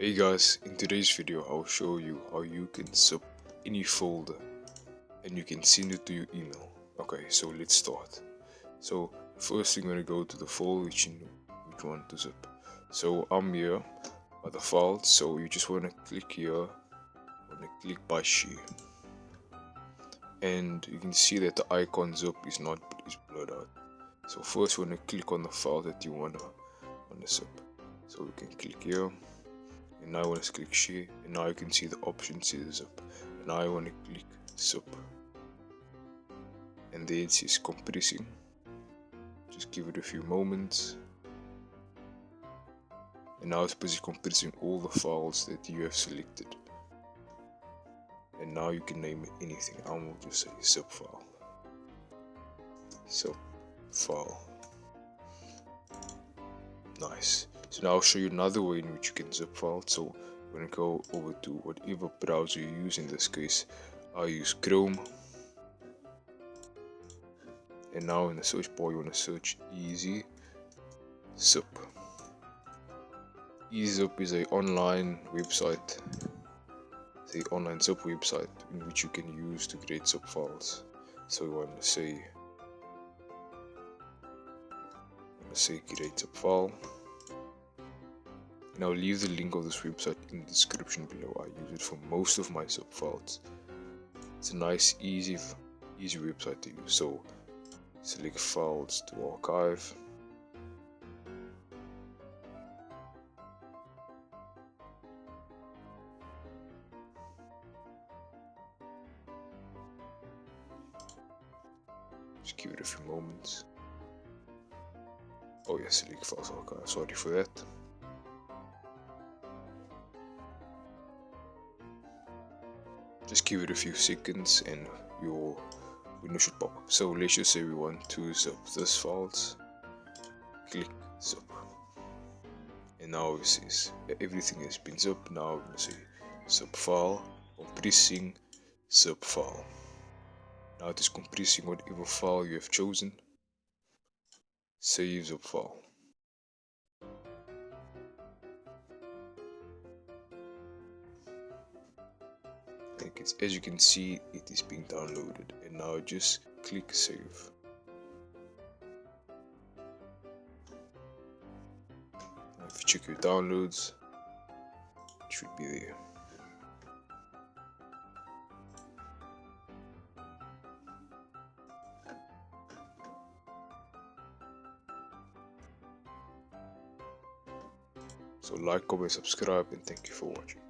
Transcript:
Hey guys, in today's video I'll show you how you can zip any folder and you can send it to your email. Okay, so let's start. So first you're gonna go to the folder which you want to zip. So I'm here by the file, so you just wanna click here, click by share, and you can see that the icon zip is blurred out. So first you wanna click on the file that you wanna zip. So we can click here. And now I want to click share, and now you can see the option says zip, and now I want to click zip, and there it says compressing. Just give it a few moments, and now it's busy compressing all the files that you have selected. And now you can name it anything. I will just say zip file, zip file. Nice. So now I'll show you another way in which you can zip files. So we're going to go over to whatever browser you use. In this case I use Chrome, and now in the search bar you want to search Easy Zip. EasyZip is an online website, online zip website in which you can use to create zip files. So we want to say create zip file. And I'll leave the link of this website in the description below. I use it for most of my zip files. It's a nice, easy website to use. So select files to archive. Just give it a few moments. Oh yes, select files archive. Sorry for that. Just give it a few seconds and your window should pop up. So let's just say we want to zip this files. Click zip, and now it says everything has been zipped. Now we're going to say zip file, compressing zip file. Now it is compressing whatever file you have chosen. Save zip file. As you can see, it is being downloaded, and now just click save. Now if you check your downloads, it should be there. So like, comment, subscribe, and thank you for watching.